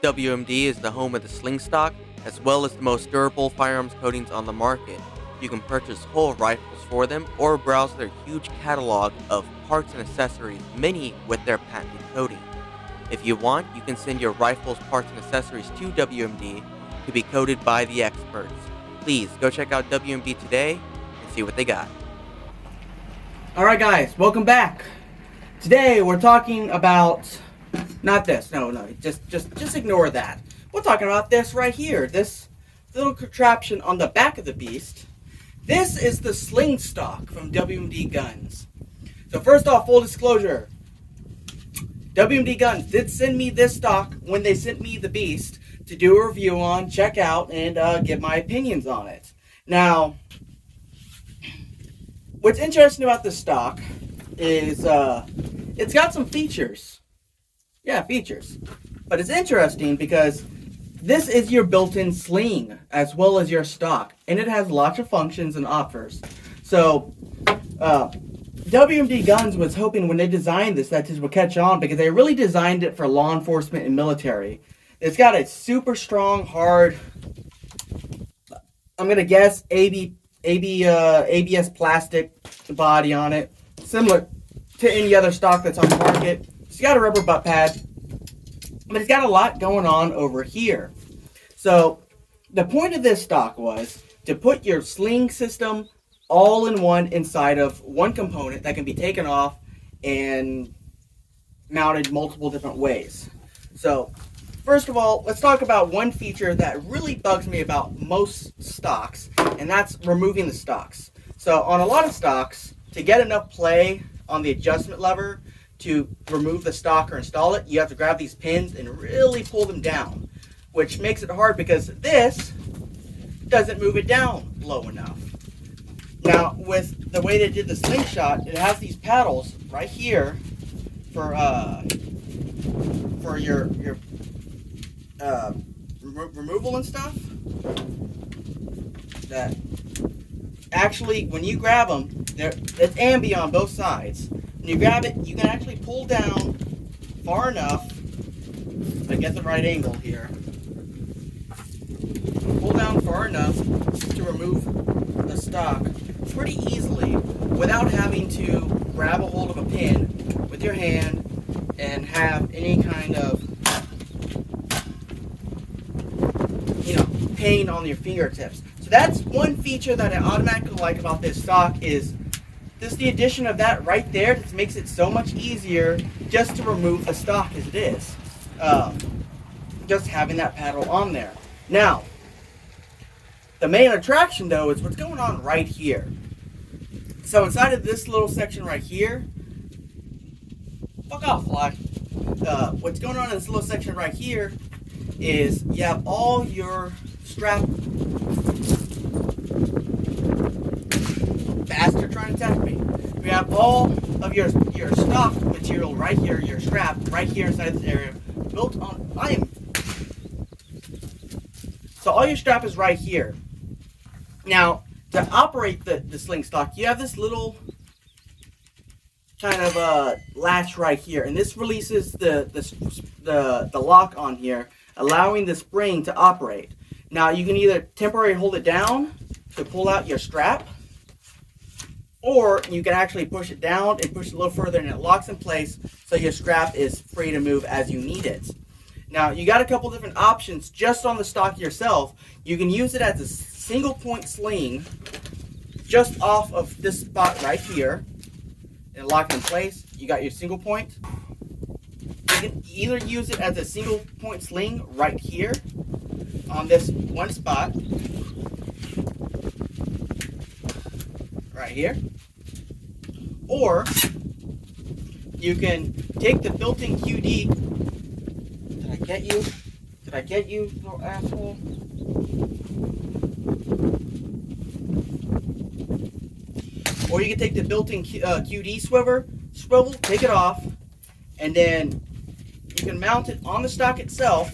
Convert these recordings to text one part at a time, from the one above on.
WMD is the home of the Sling Stock, as well as the most durable firearms coatings on the market. You can purchase whole rifles for them or browse their huge catalog of parts and accessories, many with their patented coating. If you want, you can send your rifles, parts, and accessories to WMD to be coated by the experts. Please go check out WMD today and see what they got. Alright guys, welcome back. Today we're talking about, not this, no, just ignore that. We're talking about this right here, this little contraption on the back of the beast. This is the Sling Stock from WMD Guns. So first off, full disclosure, WMD Guns did send me this stock when they sent me the beast to do a review on, check out, and give my opinions on it. Now, what's interesting about this stock is it's got some features. Yeah, features. But it's interesting because this is your built-in sling as well as your stock. And it has lots of functions and offers. So, WMD Guns was hoping when they designed this that this would catch on because they really designed it for law enforcement and military. It's got a super strong, hard, I'm going to guess, ABS plastic body on it, similar to any other stock that's on the market. It's got a rubber butt pad, but it's got a lot going on over here. So the point of this stock was to put your sling system all in one inside of one component that can be taken off and mounted multiple different ways. So first of all, let's talk about one feature that really bugs me about most stocks, and that's removing the stocks. So on a lot of stocks, to get enough play on the adjustment lever to remove the stock or install it, you have to grab these pins and really pull them down, which makes it hard because this doesn't move it down low enough. Now, with the way they did the slingshot, it has these paddles right here for your removal and stuff. That actually, when you grab them, it's ambi on both sides. When you grab it, you can actually pull down far enough. If I get the right angle here, pull down far enough to remove the stock pretty easily without having to grab a hold of a pin with your hand and have any kind of, pain on your fingertips. So that's one feature that I automatically like about this stock is just the addition of that right there. Just makes it so much easier just to remove the stock as it is. Just having that paddle on there. Now, the main attraction though is what's going on right here. So inside of this little section right here, fuck off, fly. What's going on in this little section right here is you have all your strap. Bastard trying to attack me. We have all of your stock material right here, your strap right here inside this area, built on. So all your strap is right here. Now, to operate the sling stock, you have this little kind of latch right here, and this releases the lock on here, allowing the spring to operate. Now, you can either temporarily hold it down to pull out your strap, or you can actually push it down and push it a little further, and it locks in place so your strap is free to move as you need it. Now, you got a couple different options just on the stock yourself. You can use it as a single point sling just off of this spot right here and lock it in place. You got your single point. You can either use it as a single point sling right here on this one spot right here, or you can take the built-in QD. Did I get you, little asshole? Or you can take the built-in QD swivel, take it off, and then you can mount it on the stock itself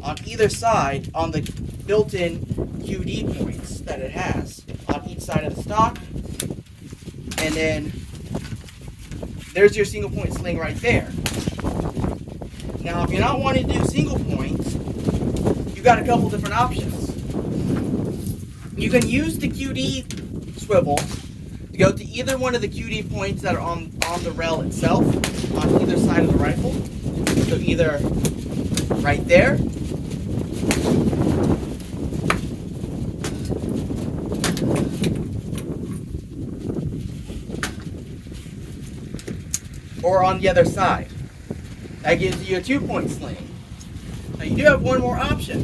on either side on the built-in QD points that it has on each side of the stock. And then there's your single point sling right there. Now, if you're not wanting to do single points, you got a couple different options. You can use the QD swivel to go to either one of the QD points that are on the rail itself, on either side of the rifle. So either right there, or on the other side. That gives you a 2-point sling. Now you do have one more option.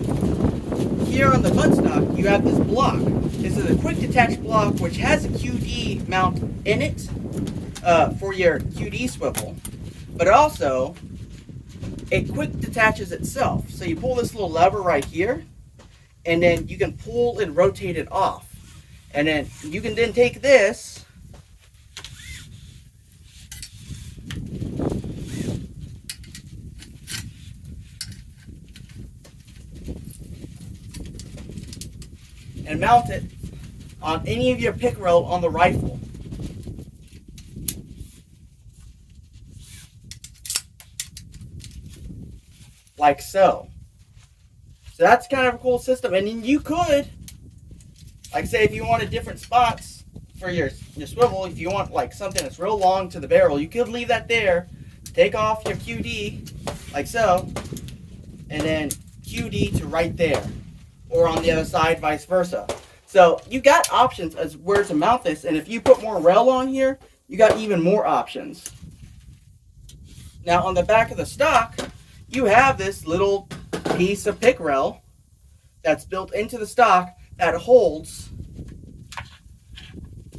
Here on the buttstock, you have this block. This is a quick detach block which has a QD mount in it for your QD swivel, but also it quick detaches itself. So you pull this little lever right here, and then you can pull and rotate it off. And then you can then take this and mount it on any of your pick rail on the rifle. Like so. So that's kind of a cool system. And then you could, like say if you wanted different spots for your swivel, if you want like something that's real long to the barrel, you could leave that there, take off your QD, like so, and then QD to right there. Or on the other side, vice versa. So you got options as where to mount this, and if you put more rail on here, you got even more options. Now on the back of the stock, you have this little piece of pick rail that's built into the stock that holds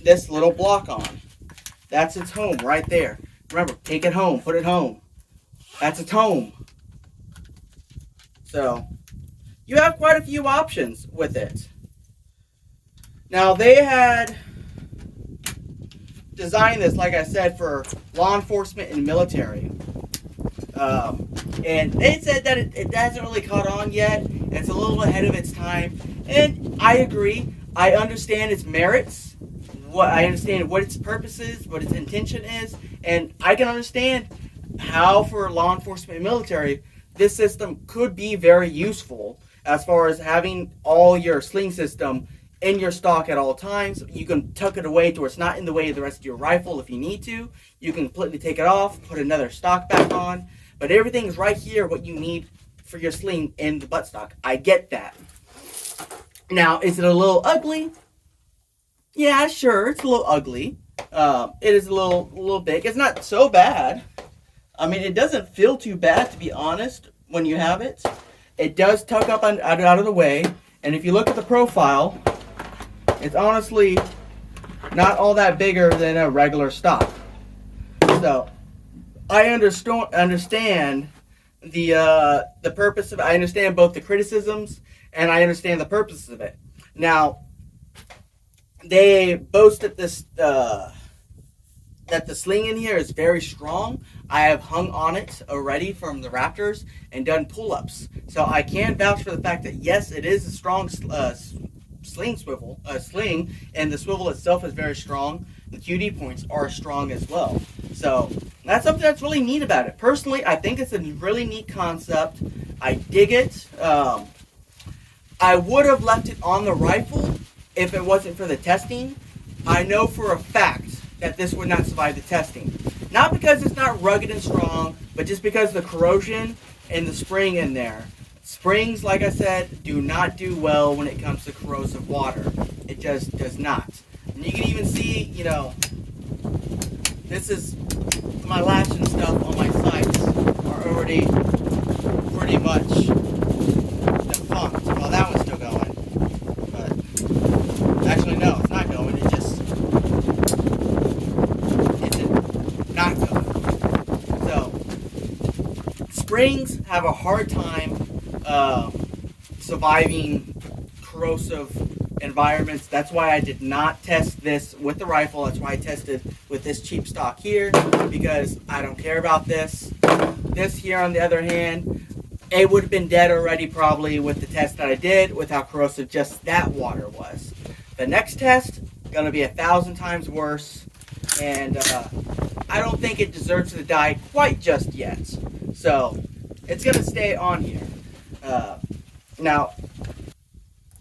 this little block on. That's its home right there. Remember, take it home, put it home. That's its home. So you have quite a few options with it. Now they had designed this, like I said, for law enforcement and military. And they said that it hasn't really caught on yet. It's a little ahead of its time. And I agree. I understand its merits. I understand what its purpose is, what its intention is. And I can understand how for law enforcement and military, this system could be very useful as far as having all your sling system in your stock at all times. You can tuck it away to where it's not in the way of the rest of your rifle if you need to. You can completely take it off, put another stock back on. But everything's right here, what you need for your sling in the buttstock. I get that. Now, is it a little ugly? Yeah, sure, it's a little ugly. It is a little big. It's not so bad. I mean, it doesn't feel too bad, to be honest, when you have it. It does tuck up out of the way. And if you look at the profile, it's honestly not all that bigger than a regular stock. So I understand the purpose of it. I understand both the criticisms and I understand the purpose of it. Now, they boasted this that the sling in here is very strong. I have hung on it already from the Raptors and done pull-ups, so I can vouch for the fact that yes, it is a strong sling, and the swivel itself is very strong. The QD points are strong as well. So that's something that's really neat about it. Personally, I think it's a really neat concept. I dig it. I would have left it on the rifle if it wasn't for the testing. I know for a fact that this would not survive the testing. Not because it's not rugged and strong, but just because of the corrosion and the spring in there. Springs, like I said, do not do well when it comes to corrosive water. It just does not. And you can even see, you know, this is my lash and stuff on my sights are already pretty much defunct. Well, that one's still going, but actually no, it's not going. It just isn't not going. So springs have a hard time surviving corrosive environments. That's why I did not test this with the rifle. That's why I tested with this cheap stock here, because I don't care about this. This here, on the other hand, it would have been dead already probably with the test that I did with how corrosive just that water was. The next test, gonna be 1,000 times worse, and I don't think it deserves to die quite just yet. So it's going to stay on here. Now,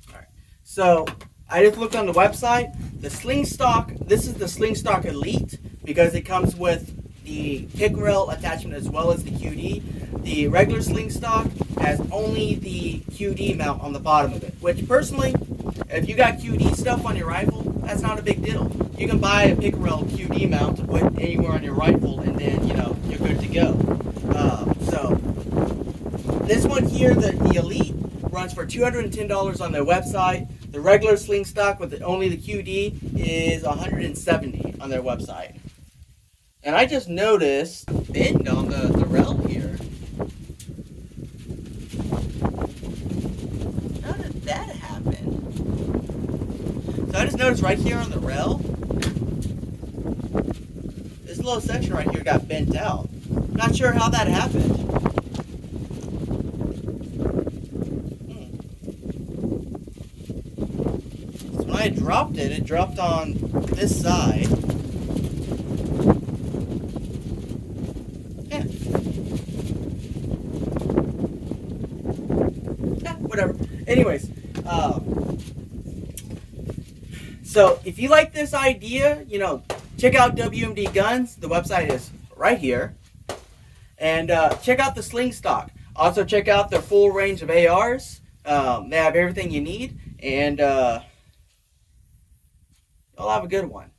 alright, so I just looked on the website. The Sling Stock, this is the Sling Stock Elite because it comes with the pick rail attachment as well as the QD. The regular Sling Stock has only the QD mount on the bottom of it, which personally, if you got QD stuff on your rifle, that's not a big deal. You can buy a pick rail QD mount to put anywhere on your rifle, and then you're good to go. So this one here, the Elite, runs for $210 on their website. The regular Sling Stock with only the QD is $170 on their website. And I just noticed bend on the rail here. How did that happen? So I just noticed right here on the rail, this little section right here got bent out. Not sure how that happened. So when I dropped it, it dropped on this side. Whatever. Anyways, so if you like this idea, check out WMD Guns. The website is right here. And check out the Sling Stock. Also check out their full range of ARs. They have everything you need. And y'all have a good one.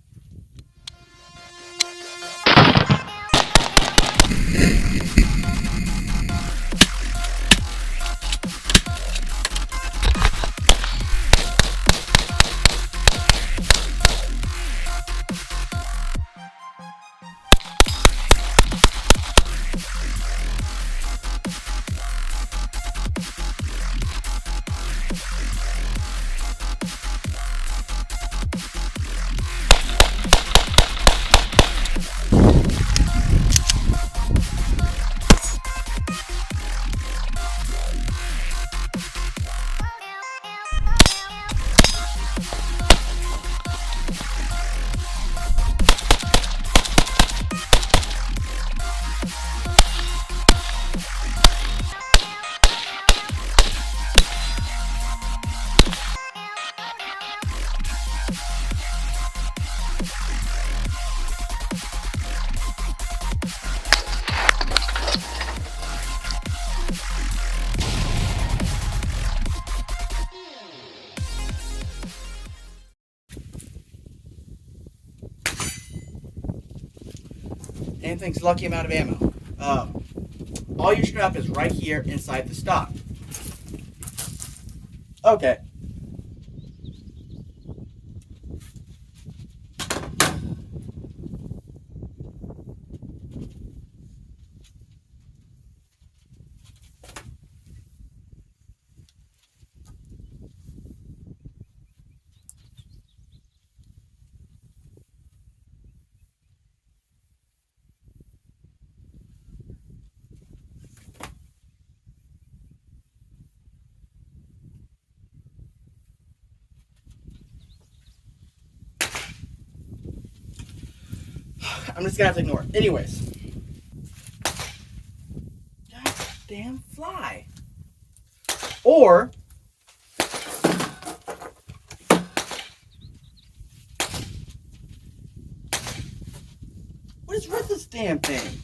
Anything's lucky amount of ammo. All your strap is right here inside the stock. Okay. I'm just gonna have to ignore it. Anyways. God damn fly. Or what is with this damn thing?